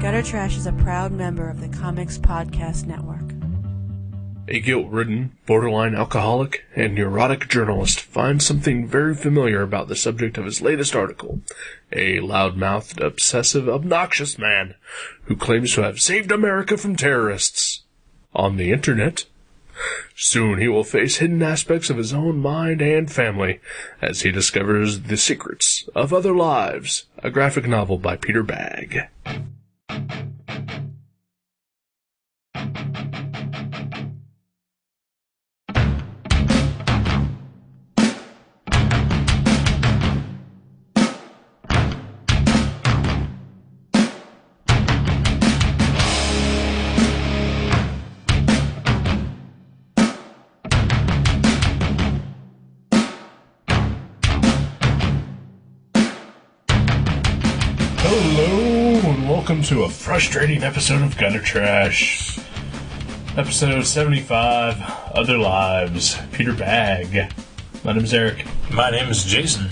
Gutter Trash is a proud member of the Comics Podcast Network. A guilt-ridden, borderline alcoholic, and neurotic journalist finds something very familiar about the subject of his latest article. A loud-mouthed, obsessive, obnoxious man who claims to have saved America from terrorists on the internet. Soon he will face hidden aspects of his own mind and family as he discovers the secrets of other lives. A graphic novel by Peter Bagge. Welcome to a frustrating episode of Gutter Trash. Episode 75, Other Lives. Peter Bagge. My name is Eric. My name is Jason.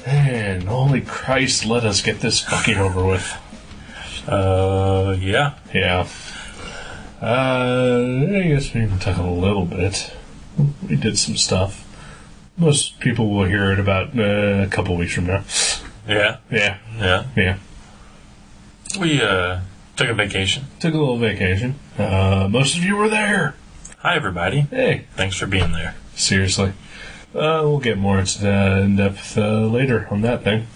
And holy Christ, let us get this fucking over with. Yeah. Yeah. I guess we can talk a little bit. We did some stuff. Most people will hear it about a couple weeks from now. Yeah. Yeah. Yeah. Yeah. We took a vacation. Took a little vacation. Most of you were there. Hi, everybody. Hey. Thanks for being there. Seriously. We'll get more in depth later on that thing.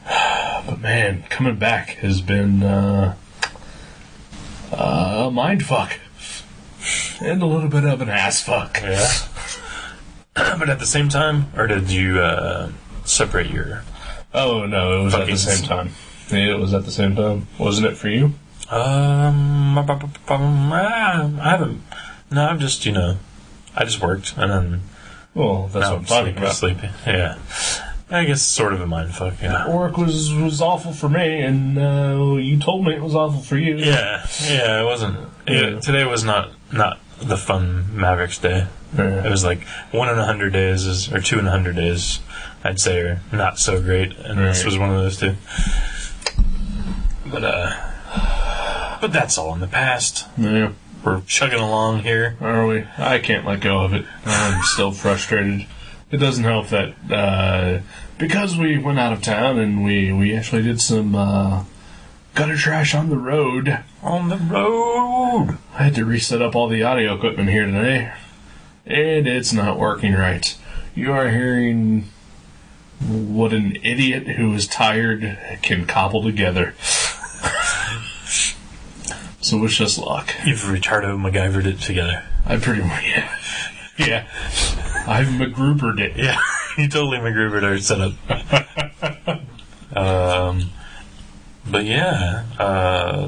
But man, coming back has been a mind fuck. And a little bit of an ass fuck. Yeah. But at the same time, or did you separate your... Oh, no, it was at the same time. It was at the same time. Wasn't it for you? I haven't... No, I've just, I just worked, and then... Well, that's what I'm talking about. Sleepy. Yeah. I guess sort of a mindfuck, yeah. Work was awful for me, and you told me it was awful for you. Yeah, it wasn't... Yeah, today was not the fun Mavericks day. Yeah. It was like 1 in 100 days, or 2 in 100 days, I'd say, are not so great, and this was one of those two. But that's all in the past. Yeah. We're chugging along here. Are we? I can't let go of it. I'm still frustrated. It doesn't help that because we went out of town and we actually did some gutter trash on the road. On the road! I had to reset up all the audio equipment here today, and it's not working right. You are hearing what an idiot who is tired can cobble together. So wish us luck. You've retardo MacGyvered it together. I pretty much, yeah. I've MacGrubered it. Yeah, you totally MacGrubered our setup. But yeah,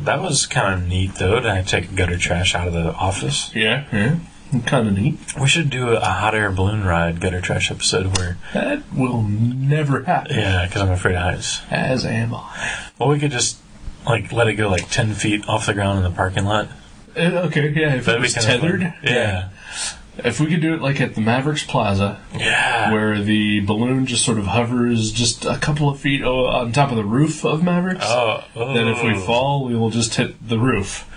that was kind of neat though, to take gutter trash out of the office. Yeah, kind of neat. We should do a hot air balloon ride gutter trash episode where... That will never happen. Yeah, because I'm afraid of heights. As am I. Well, we could just... let it go 10 feet off the ground in the parking lot. Okay, yeah, if it was tethered. Yeah. If we could do it at the Mavericks Plaza. Yeah. Where the balloon just sort of hovers just a couple of feet on top of the roof of Mavericks. Oh. Then if we fall, we will just hit the roof.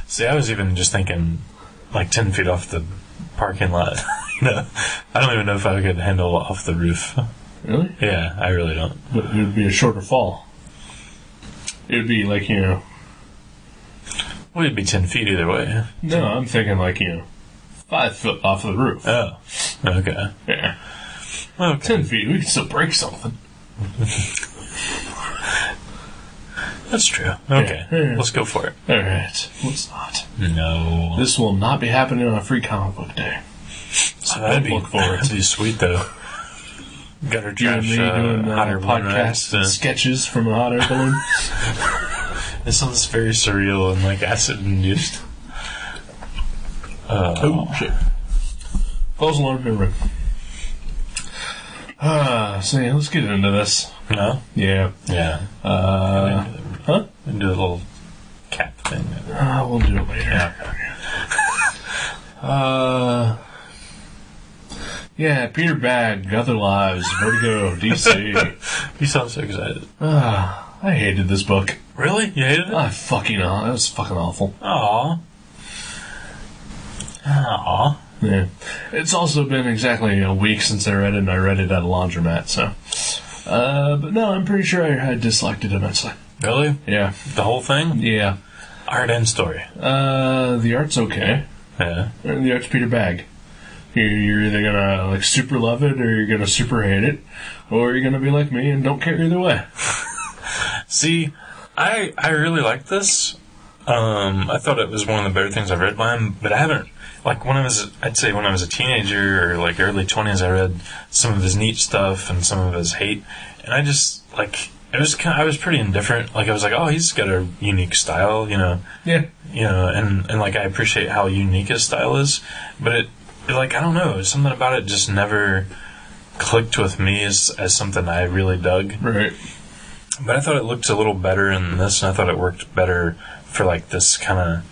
See, I was even just thinking 10 feet off the parking lot. I don't even know if I could handle off the roof. Really? Yeah, I really don't. But it would be a shorter fall. It would be Well, it'd be 10 feet either way. No, I'm thinking 5 foot off the roof. Oh. Okay. Yeah. Okay. 10 feet, we can still break something. That's true. Okay. Yeah. Let's go for it. Alright. Let's not. No. This will not be happening on a free comic book day. So look forward. That'd be sweet, though. Gutter trash, you and me doing hot air balloon podcast sketches from a hot air balloon. It sounds very surreal and acid-induced. Oh, shit. False alarm, never So yeah, let's get into this. No? Yeah. Yeah. Huh? And do a little cat thing. We'll do it later. Yeah. Yeah, Peter Bagge, Other Lives, Vertigo, DC. You sound so excited. I hated this book. Really? You hated it? It was fucking awful. Aw. Yeah. It's also been exactly a week since I read it, and I read it at a laundromat, so. But no, I'm pretty sure I disliked it immensely. Really? Yeah. The whole thing? Yeah. Art and story. The art's okay. Yeah. And the art's Peter Bagge. You're either gonna, like, super love it, or you're gonna super hate it, or you're gonna be like me and don't care either way. See, I really liked this. I thought it was one of the better things I've read by him, but I haven't, like, I'd say when I was a teenager, or, like, early 20s, I read some of his neat stuff and some of his hate, and I just, like, I was pretty indifferent. Like, I was like, oh, he's got a unique style, you know. Yeah. You know, and like, I appreciate how unique his style is, but it like, I don't know, something about it just never clicked with me as something I really dug. Right. But I thought it looked a little better in this, and I thought it worked better for, like, this kind of...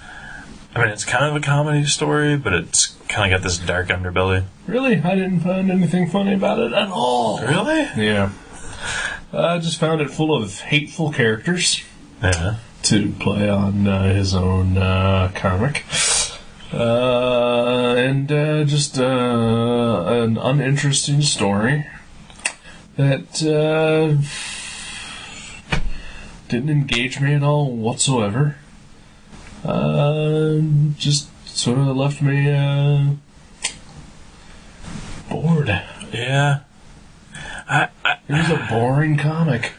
I mean, it's kind of a comedy story, but it's kind of got this dark underbelly. Really? I didn't find anything funny about it at all. Really? Yeah. I just found it full of hateful characters. Yeah. To play on his own comic. And just an uninteresting story that didn't engage me at all whatsoever. Just sort of left me bored. Yeah. It was a boring comic.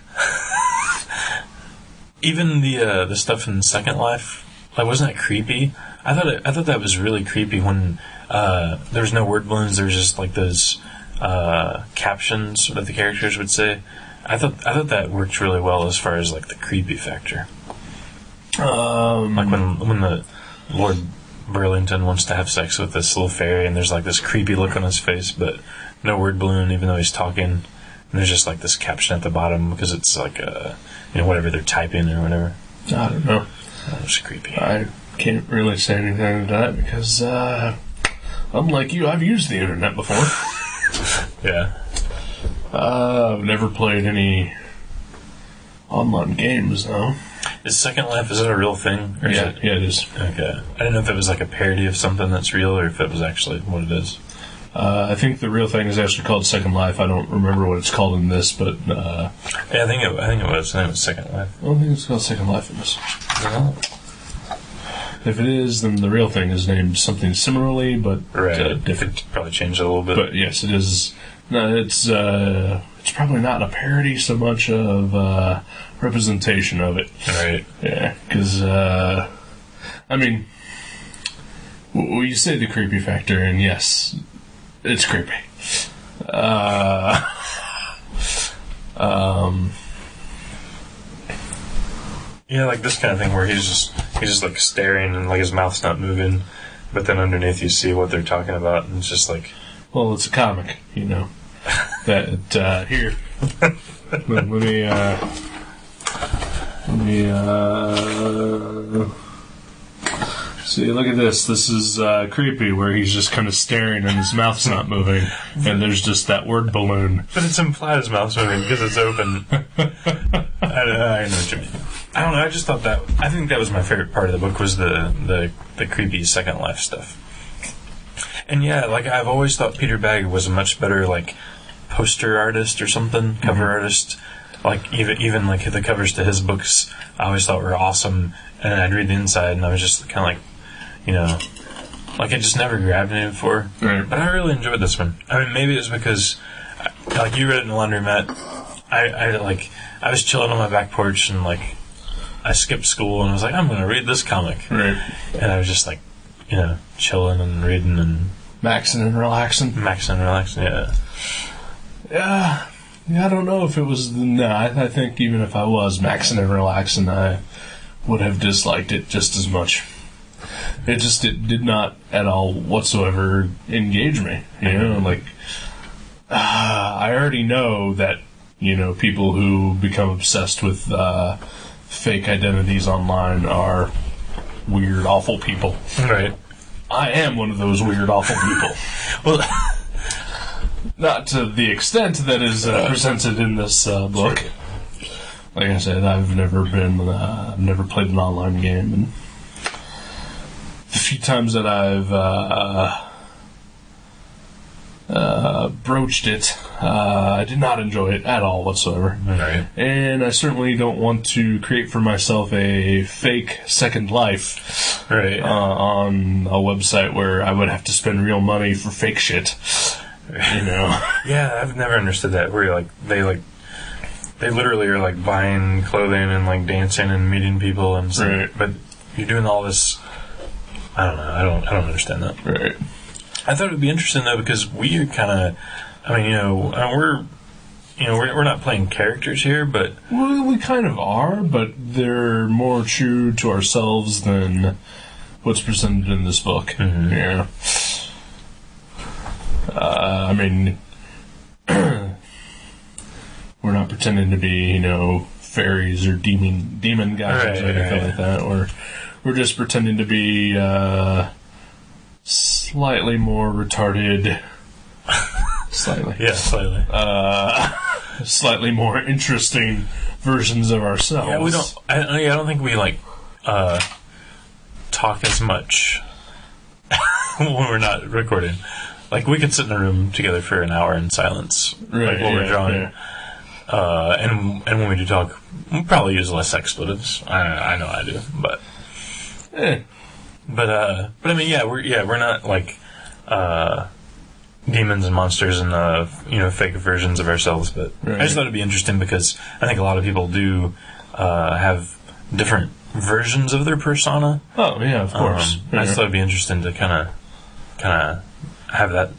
Even the stuff in Second Life, like, wasn't that creepy? I thought that was really creepy when there was no word balloons. There was just, like, those captions that the characters would say. I thought that worked really well as far as, like, the creepy factor. Like when the Lord Burlington wants to have sex with this little fairy, and there's, like, this creepy look on his face, but no word balloon, even though he's talking. And there's just, like, this caption at the bottom because it's like whatever they're typing or whatever. I don't know. That was creepy. I can't really say anything to that because, unlike you, I've used the internet before. Yeah. I've never played any online games, though. Is Second Life, is it a real thing? Or Yeah, it is. Okay. I didn't know if it was like a parody of something that's real or if it was actually what it is. I think the real thing is actually called Second Life. I don't remember what it's called in this, but... yeah, I think it was. I think it was Second Life. I don't think it's called Second Life in this. No. If it is, then the real thing is named something similarly, but different. Probably changed it a little bit. But yes, it is. No, it's probably not a parody so much of representation of it. Right. Yeah, because I mean, well, you say the creepy factor, and yes, it's creepy. Yeah, like this kind of thing where he's just like staring and like his mouth's not moving, but then underneath you see what they're talking about, and it's just like, well, it's a comic, you know. That here. Let me see. Look at this. This is creepy, where he's just kind of staring and his mouth's not moving, and there's just that word balloon. But it's implied his mouth's moving because it's open. I know what you mean. I don't know. I just thought that. I think that was my favorite part of the book was the creepy Second Life stuff. And yeah, like I've always thought Peter Bagge was a much better like poster artist or something, cover artist. Like even like the covers to his books, I always thought were awesome. And I'd read the inside, and I was just kind of like, you know, like it just never grabbed me before. Right. But I really enjoyed this one. I mean, maybe it was because, like you read it in the laundromat. I was chilling on my back porch and like I skipped school and I was like, I'm going to read this comic. Right. And I was just like, you know, chilling and reading and maxing and relaxing. Yeah. Yeah, I don't know if it was. I think even if I was maxing and relaxing, I would have disliked it just as much. It did not at all whatsoever engage me. You know, like I already know that, you know, people who become obsessed with fake identities online are weird, awful people. Right. I am one of those weird, awful people. Well, not to the extent that is presented in this book. like I said, I've never played an online game, and the few times that I've broached it, I did not enjoy it at all whatsoever. Right. And I certainly don't want to create for myself a fake Second Life on a website where I would have to spend real money for fake shit. You know? Yeah, I've never understood that. Where they literally are like buying clothing and like dancing and meeting people and stuff. Right. But you're doing all this. I don't know. I don't understand that. Right. I thought it would be interesting though because we are kind of. I mean, we're not playing characters here, but we kind of are, but they're more true to ourselves than what's presented in this book. Mm-hmm. Yeah. I mean, we're not pretending to be, fairies or demon guys or anything like that. We're just pretending to be slightly more retarded. Slightly. Yeah, slightly. Slightly more interesting versions of ourselves. Yeah, we don't. I don't think we talk as much when we're not recording. Like we could sit in a room together for an hour in silence, while we're drawing. Yeah. And when we do talk, we probably use less expletives. I know I do, but. But I mean, we're not like demons and monsters and fake versions of ourselves. But I just thought it'd be interesting because I think a lot of people do have different versions of their persona. Oh yeah, of course. I just thought it'd be interesting to kind of have that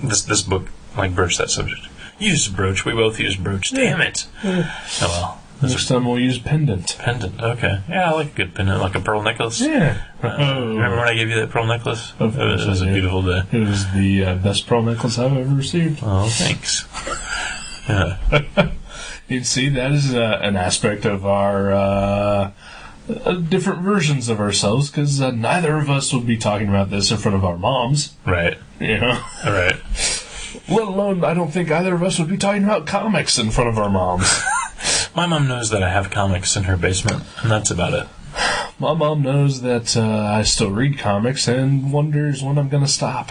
this book broach that subject. You used broach. We both used broach. Damn it. Yeah. Oh well. Next time we'll use pendant. Pendant, okay. Yeah, I like a good pendant, like a pearl necklace. Yeah. Remember when I gave you that pearl necklace? It was a beautiful day. It was the best pearl necklace I've ever received. Oh, thanks. Yeah. You see, that is an aspect of our different versions of ourselves, because neither of us would be talking about this in front of our moms. Right. Right. Let alone, I don't think either of us would be talking about comics in front of our moms. My mom knows that I have comics in her basement, and that's about it. My mom knows that I still read comics and wonders when I'm going to stop.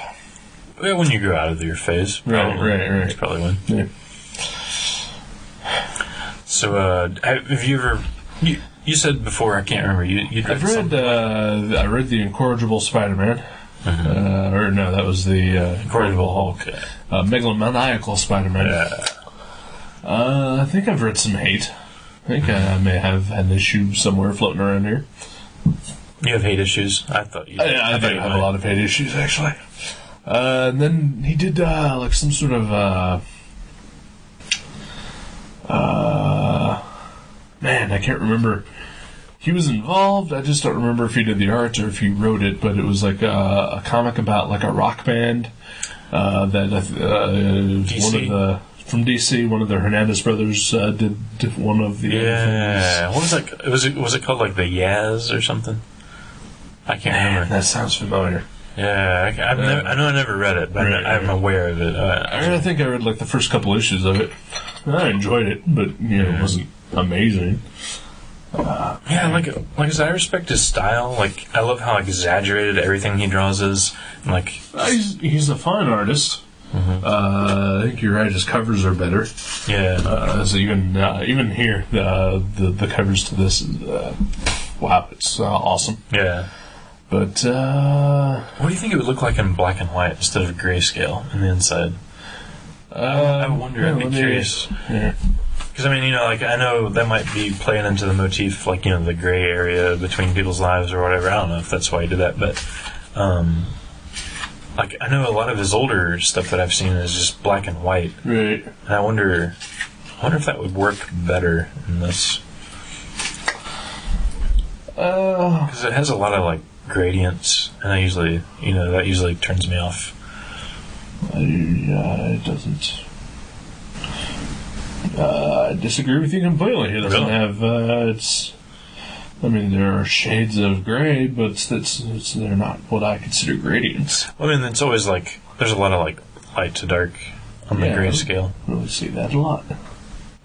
Yeah, when you grow out of your phase. Probably. Right. That's probably when. Yeah. So, have you ever... You said before, I can't remember, I've read I read The Incorrigible Spider-Man. Mm-hmm. Or no, that was The Incorrigible Hulk. Megalomaniacal Spider-Man. Yeah. I think I've read some hate. I think I may have an issue somewhere floating around here. You have hate issues? I thought you did. I think I have a lot of hate issues, actually. And then he did some sort of man, I can't remember. He was involved. I just don't remember if he did the art or if he wrote it. But it was like a comic about like a rock band that DC? one of the. From DC, one of the Hernandez brothers did one of the things. What was that? Was it called like the Yaz or something? I can't remember. That sounds familiar. Yeah, I know I never read it, but I'm aware of it. I think I read like the first couple issues of it. I enjoyed it, but it wasn't amazing. Like I respect his style. Like I love how exaggerated everything he draws is. Like he's a fine artist. Mm-hmm. I think you're right. His covers are better. Yeah. So even here, the covers to this, wow, it's awesome. Yeah. But what do you think it would look like in black and white instead of grayscale on the inside? I wonder. I'd be curious. Yeah. Because I know that might be playing into the motif, the gray area between people's lives or whatever. I don't know if that's why he did that, but. I know a lot of his older stuff that I've seen is just black and white. Right. And I wonder if that would work better in this. Because it has a lot of, gradients, and that usually turns me off. It doesn't. I disagree with you completely. It doesn't have, there are shades of gray, but they're not what I consider gradients. It's always there's a lot of light to dark on the gray scale. I really see that a lot.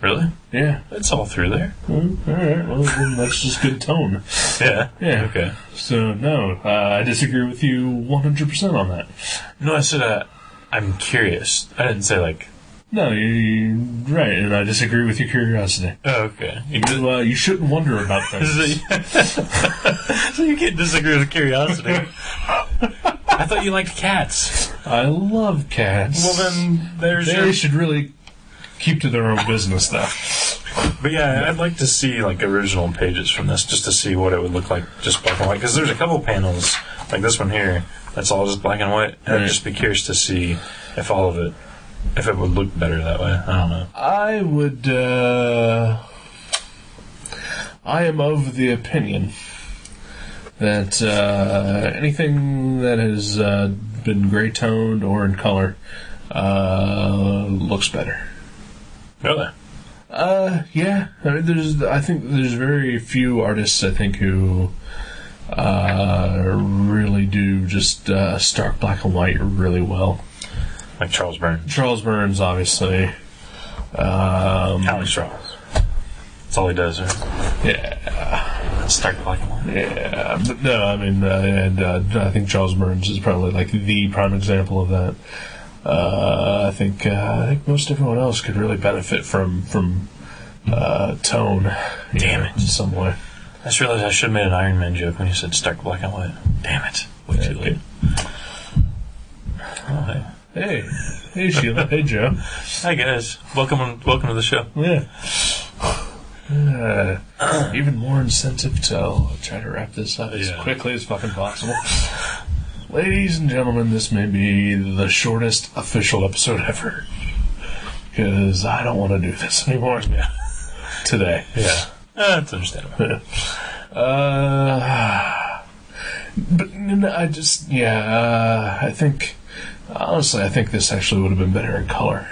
Really? Yeah. It's all through there. Alright, well, then that's just good tone. Yeah. Yeah. Okay. So, no, I disagree with you 100% on that. No, I said I'm curious. I didn't say, like... No, you're right, and I disagree with your curiosity. Oh, okay. You shouldn't wonder about things. So you can't disagree with curiosity. I thought you liked cats. I love cats. Well, then They should really keep to their own business, though. But yeah, I'd like to see like original pages from this, just to see what it would look like, just black and white. Because there's a couple panels, like this one here, that's all just black and white. And I'd just be curious to see if all of it, if it would look better that way. I don't know. I would. I am of the opinion that anything that has been gray toned or in color looks better. Really? Yeah. I mean, I think there's very few artists, I think, who really do just stark black and white really well. Like Charles Burns. Charles Burns, obviously. Alex Ross. That's all he does, right? Yeah. Stark black and white. Yeah. But no, I mean, I think Charles Burns is probably like the prime example of that. I think most everyone else could really benefit from tone. Damn it. In some way. I just realized I should have made an Iron Man joke when you said stark black and white. Damn it. Way too late. Oh, hey. Hey Sheila. Hey Joe. Hi guys. Welcome to the show. Yeah. Even more incentive to try to wrap this up as quickly as fucking possible. Ladies and gentlemen, this may be the shortest official episode ever. Because I don't want to do this anymore. Yeah. Today. Yeah. That's understandable. But I just, I think, honestly, I think this actually would have been better in color.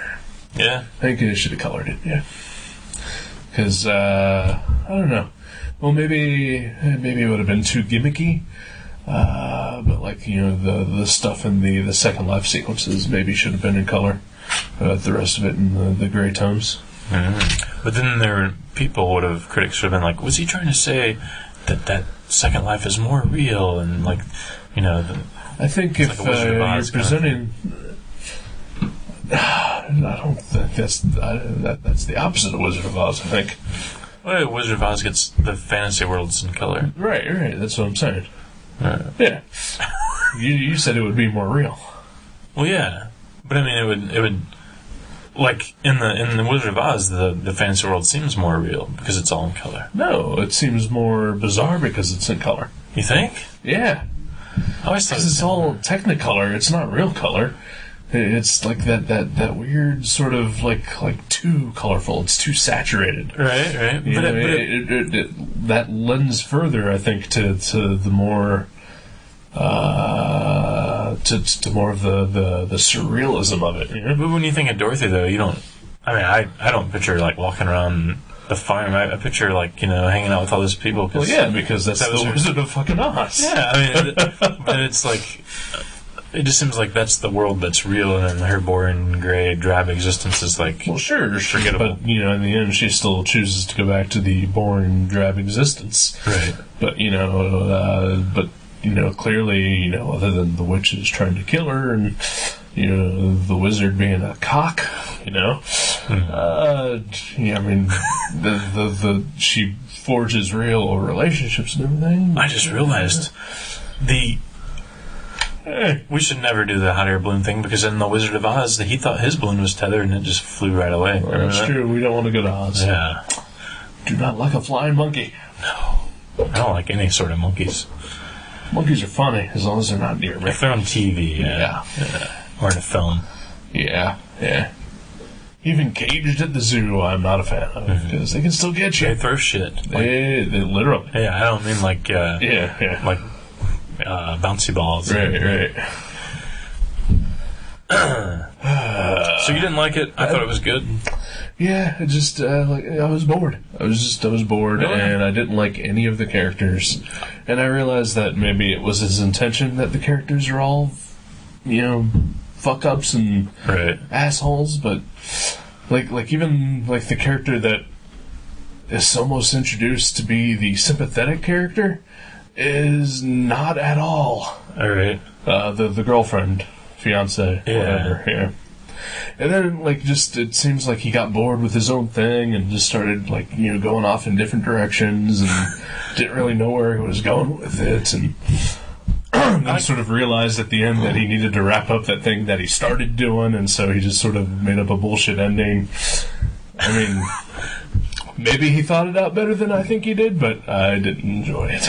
Yeah? I think they should have colored it, yeah. Because, I don't know. Well, maybe it would have been too gimmicky. But, like, the stuff in the Second Life sequences maybe should have been in color. The rest of it in the gray tones. Mm-hmm. But then critics would have been like, was he trying to say that Second Life is more real? And, like, I think if you're presenting... I don't think that's the opposite of Wizard of Oz, I think. Well, Wizard of Oz gets the fantasy worlds in color. Right, that's what I'm saying. Yeah. You said it would be more real. Well, yeah. But I mean, it would like in the Wizard of Oz, the fantasy world seems more real because it's all in color. No, it seems more bizarre because it's in color. You think? Yeah. I always thought it's all Technicolor. It's not real color. It's like that weird sort of like too colorful. It's too saturated. Right. But that lends further, I think, to the more to more of the surrealism of it. You know? But when you think of Dorothy, though, you don't. I mean, I don't picture like walking around the farm. I picture like hanging out with all those people. Well, yeah, because that's the Wizard of fucking Oz. Yeah, I mean, but it's like. It just seems like that's the world that's real, and her boring, gray, drab existence is like... Well, sure, forgettable. But, in the end, she still chooses to go back to the boring, drab existence. Right. But, clearly, other than the witches trying to kill her, and, the wizard being a cock, she forges real relationships and everything. I just realized we should never do the hot air balloon thing, because in the Wizard of Oz, he thought his balloon was tethered and it just flew right away. Well, that's true. We don't want to go to Oz. Yeah. Do not like a flying monkey. No. I don't like any sort of monkeys. Monkeys are funny as long as they're not near me. If they're on TV, yeah. Or in a film. Yeah. Even caged at the zoo, I'm not a fan of, because they can still get you. They throw shit. They literally. Yeah, I don't mean like... like... bouncy balls. Right. So you didn't like it? I thought it was good. Yeah, it just I was bored. I was bored, really? And I didn't like any of the characters. And I realized that maybe it was his intention that the characters are all, fuck ups and assholes. But like even like the character that is almost introduced to be the sympathetic character is not at all. All right. The girlfriend, fiance, Yeah. whatever. Yeah. And then, like, just, it seems like he got bored with his own thing and just started, like, going off in different directions and didn't really know where he was going with it. And then sort of realized at the end that he needed to wrap up that thing that he started doing, and so he just sort of made up a bullshit ending. I mean, maybe he thought it out better than I think he did, but I didn't enjoy it.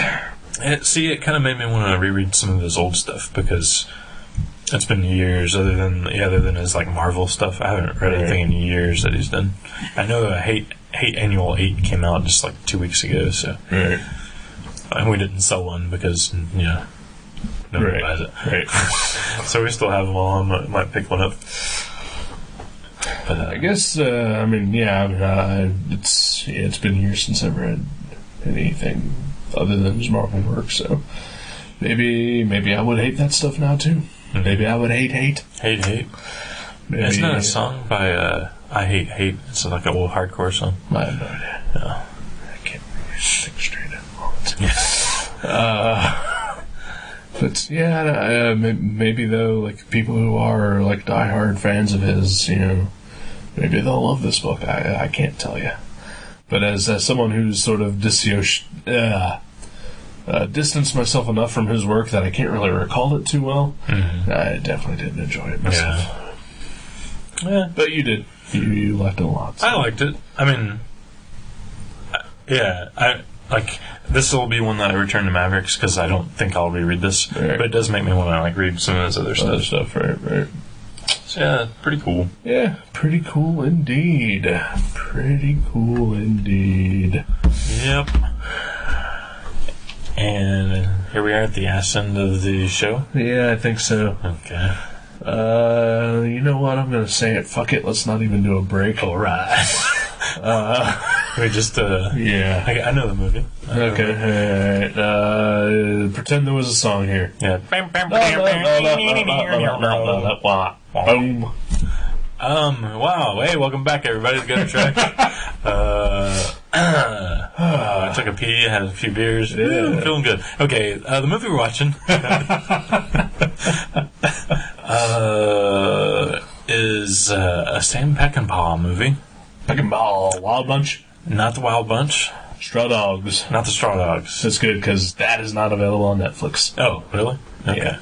It kind of made me want to reread some of his old stuff, because it's been years, other than his like Marvel stuff. I haven't read anything in years that he's done. I know Hate Annual 8 came out just like 2 weeks ago, so and we didn't sell one because nobody buys it. Right. So we still have them all. I might pick one up. But I guess it's been years since I've read anything other than his Marvel work, so maybe I would hate that stuff now too. Mm-hmm. Maybe I would hate. Maybe, isn't that a song by I Hate? It's like an old hardcore song. I have no idea. No. I can't think straight at the moment. But yeah, maybe though, like people who are like diehard fans of his, maybe they'll love this book. I can't tell you. But as someone who's sort of distanced myself enough from his work that I can't really recall it too well, I definitely didn't enjoy it myself. Yeah, but you did. You liked it a lot. So. I liked it. I mean, I like this will be one that I return to Mavericks because I don't think I'll reread this, right. But it does make me want to like read some of his other stuff. Right. So, yeah, pretty cool. Yeah, pretty cool indeed. Yep. And here we are at the ass end of the show. Yeah, I think so. Okay. You know what? I'm going to say it. Fuck it. Let's not even do a break. All right. We just, yeah. I know the movie. Okay. All right. Pretend there was a song here. Yeah. Boom. Wow. Hey, welcome back, everybody. Good track. I took a pee, had a few beers. Yeah. Feeling good. Okay, the movie we're watching is a Sam Peckinpah movie. Peckinpah. Wild Bunch? Not the Wild Bunch. Straw Dogs. Not the Straw Dogs. That's good, because that is not available on Netflix. Oh, really? Okay. Yeah.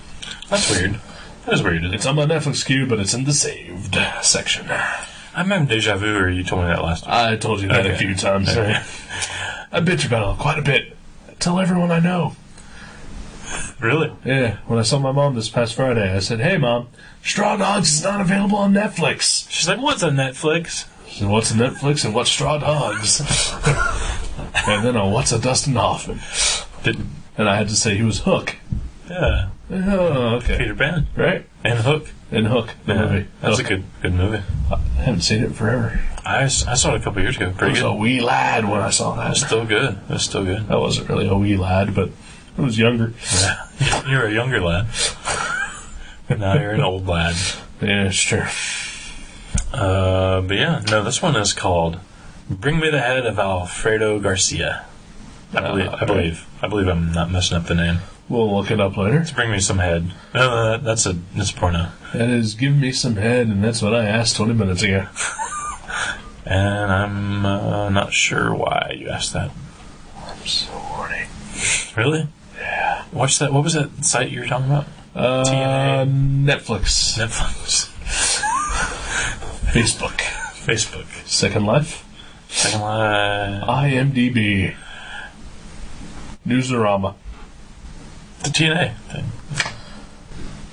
That's weird. That is weird. It's on my Netflix queue, but it's in the saved section. I'm having deja vu, or you told me that last week? I told you that a few times. Okay. I bitch about it quite a bit. Tell everyone I know. Really? Yeah. When I saw my mom this past Friday, I said, "Hey, Mom, Straw Dogs is not available on Netflix." She's like, "What's on Netflix?" She said, "What's Netflix and what's Straw Dogs?" And then, what's a Dustin Hoffman? And I had to say he was Hook. Yeah. Oh, okay. Peter Pan. Right? And Hook. And Hook, the movie. That's Hook. a good movie. I haven't seen it forever. I saw it a couple years ago. Pretty good. I was a wee lad when I saw that. It's still good. It's still good. I wasn't really a wee lad, but I was younger. Yeah. You're a younger lad. Now you're an old lad. Yeah, it's true. But yeah, no, this one is called Bring Me the Head of Alfredo Garcia. I believe I'm not messing up the name. We'll look it up later. It's Bring Me Some Head. That's a porno. That is Give Me Some Head, and that's what I asked 20 minutes ago. And I'm not sure why you asked that. I'm so horny. Really? Yeah. Watch that. What was that site you were talking about? TNA. Netflix. Facebook. Second Life. IMDb. Newsarama. The TNA thing.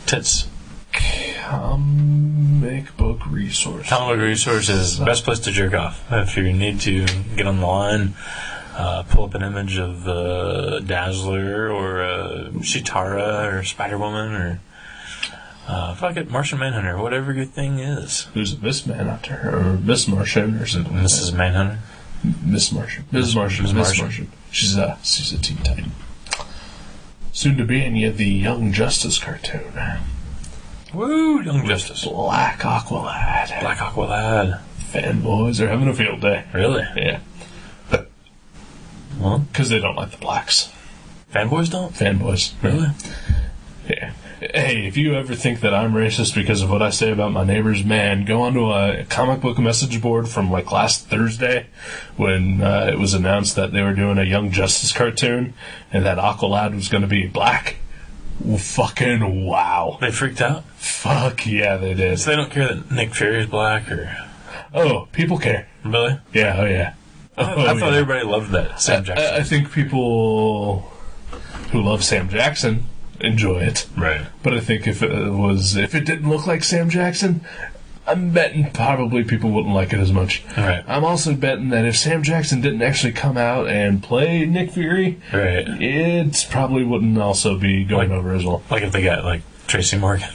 Tits. Comic Book Resource. Comic Book Resource is the best place to jerk off. If you need to get on the line, pull up an image of Dazzler or Chitara or Spider-Woman or fuck it, Martian Manhunter, whatever your thing is. Who's Miss Manhunter or Miss Martian or something? Mrs. Manhunter. Miss Martian. She's a Teen Titan. Soon to be in the Young Justice cartoon. Woo, Young Justice. Black Aqualad. fanboys are having a field day. Really? Yeah. Well, because they don't like the blacks. Fanboys don't? Fanboys. Really? Yeah. Hey, if you ever think that I'm racist because of what I say about my neighbors, man, go onto a comic book message board from like last Thursday when it was announced that they were doing a Young Justice cartoon and that Aqualad was going to be black. Well, fucking wow. They freaked out? Fuck yeah, they did. So they don't care that Nick Fury is black, or... Oh, people care. Really? Yeah, oh yeah. I thought everybody loved that Sam Jackson. I think people who love Sam Jackson enjoy it. Right. But I think if it didn't look like Sam Jackson, I'm betting probably people wouldn't like it as much. Right. I'm also betting that if Sam Jackson didn't actually come out and play Nick Fury, right, it probably wouldn't also be going over as well. Like if they got like Tracy Morgan.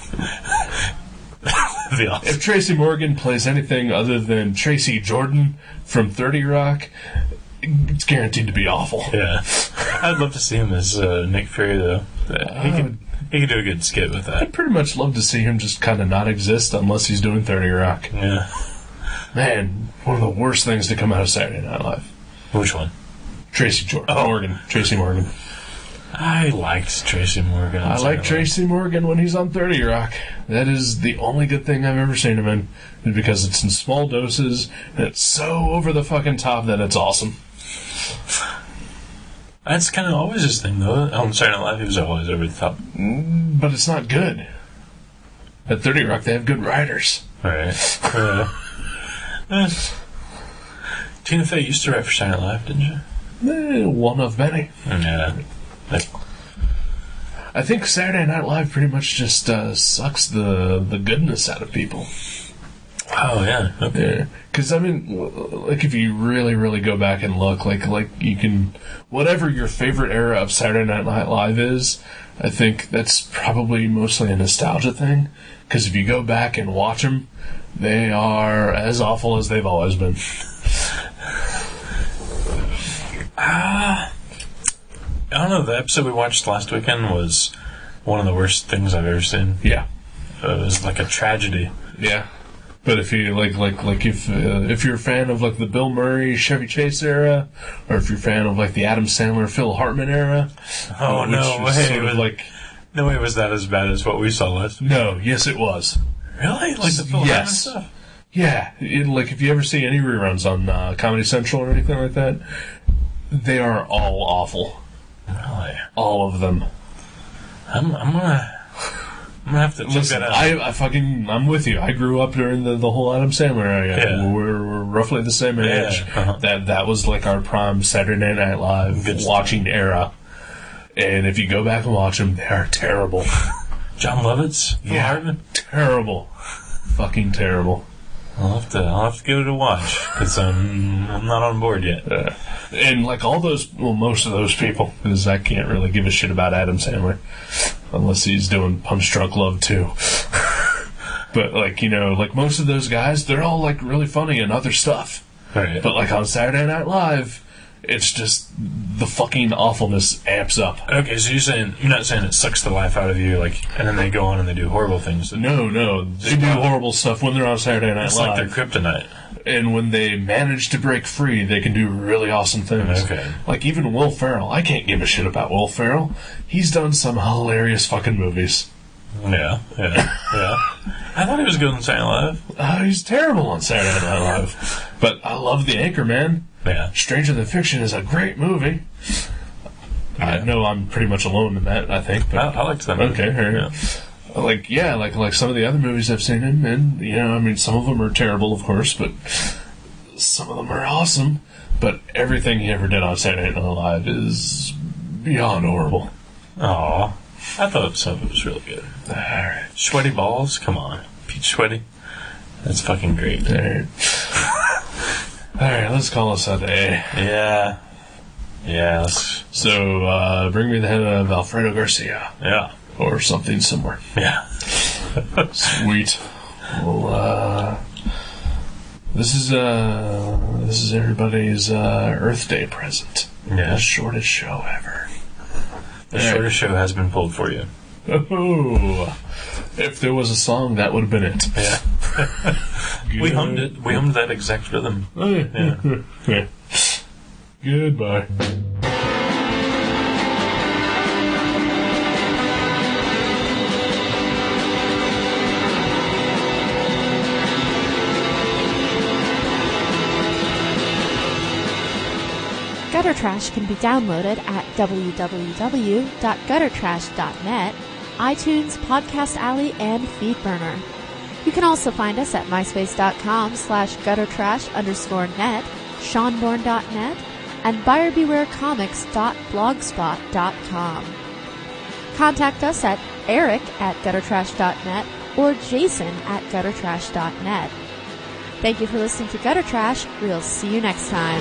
If Tracy Morgan plays anything other than Tracy Jordan from 30 Rock, it's guaranteed to be awful. Yeah. I'd love to see him as Nick Fury, though. He could do a good skit with that. I'd pretty much love to see him just kind of not exist unless he's doing 30 Rock. Yeah. Man, one of the worst things to come out of Saturday Night Live. Which one? Tracy Morgan. Tracy Morgan. I liked Tracy Morgan. I like Tracy Morgan when he's on 30 Rock. That is the only good thing I've ever seen him in. Because it's in small doses, and it's so over the fucking top that it's awesome. That's kind of always his thing, though. On Saturday Night Live, he was always over the top. But it's not good. At 30 Rock, they have good writers. Right. Tina Fey used to write for Saturday Night Live, didn't you? One of many. Yeah. I think Saturday Night Live pretty much just sucks the goodness out of people. Oh, yeah. Okay. Because, I mean, like, if you really, really go back and look, like you can... Whatever your favorite era of Saturday Night Live is, I think that's probably mostly a nostalgia thing. Because if you go back and watch them, they are as awful as they've always been. I don't know. The episode we watched last weekend was one of the worst things I've ever seen. Yeah. It was like a tragedy. Yeah. But if you if you're a fan of like the Bill Murray, Chevy Chase era, or if you're a fan of like the Adam Sandler, Phil Hartman era, no way was that as bad as what we saw last week. No, yes it was. Really? Like the Phil Hartman stuff? Yeah, like if you ever see any reruns on Comedy Central or anything like that, they are all awful. Really? All of them. I'm gonna have to check that out. I'm with you. I grew up during the whole Adam Sandler era. Yeah. We're roughly the same age. Yeah. Uh-huh. That was like our prime Saturday Night Live watching era. And if you go back and watch them, they are terrible. John Lovitz? Phil Hartman? Terrible. Fucking terrible. I'll have to give it a watch because I'm not on board yet. And like most of those people, because I can't really give a shit about Adam Sandler unless he's doing Punch Drunk Love too. But like most of those guys, they're all like really funny and other stuff. Right. But like on Saturday Night Live, it's just the fucking awfulness amps up. Okay, so you're not saying it sucks the life out of you, like, and then they go on and they do horrible things. No, they do horrible stuff when they're on Saturday Night Live. It's like their kryptonite. And when they manage to break free, they can do really awesome things. Okay. Like even Will Ferrell. I can't give a shit about Will Ferrell. He's done some hilarious fucking movies. Yeah. I thought he was good on Saturday Night Live. He's terrible on Saturday Night Live. But I love The Anchorman. Yeah. Stranger Than Fiction is a great movie. Yeah. I know I'm pretty much alone in that, I think. But I liked that movie. Okay, like some of the other movies I've seen him in, I mean, some of them are terrible, of course, but some of them are awesome. But everything he ever did on Saturday Night Live is beyond horrible. Aw. I thought some of it was really good. Alright. Sweaty Balls? Come on. Peach Sweaty? That's fucking great. Alright, let's call this a day. Yeah, let's... So, bring me the head of Alfredo Garcia. Yeah. Or something similar. Yeah. Sweet. Well, this is everybody's Earth Day present. Yeah. The shortest show ever. The shortest show has been pulled for you. Oh, if there was a song, that would have been it. Yeah. We hummed it. We hummed that exact rhythm. Oh, yeah. Yeah. Goodbye. Gutter Trash can be downloaded at www.guttertrash.net, iTunes, Podcast Alley, and Feedburner. You can also find us at myspace.com/guttertrash_net, seanborn.net, and buyerbewarecomics.blogspot.com. Contact us at eric@guttertrash.net or jason@guttertrash.net. Thank you for listening to Gutter Trash. We'll see you next time.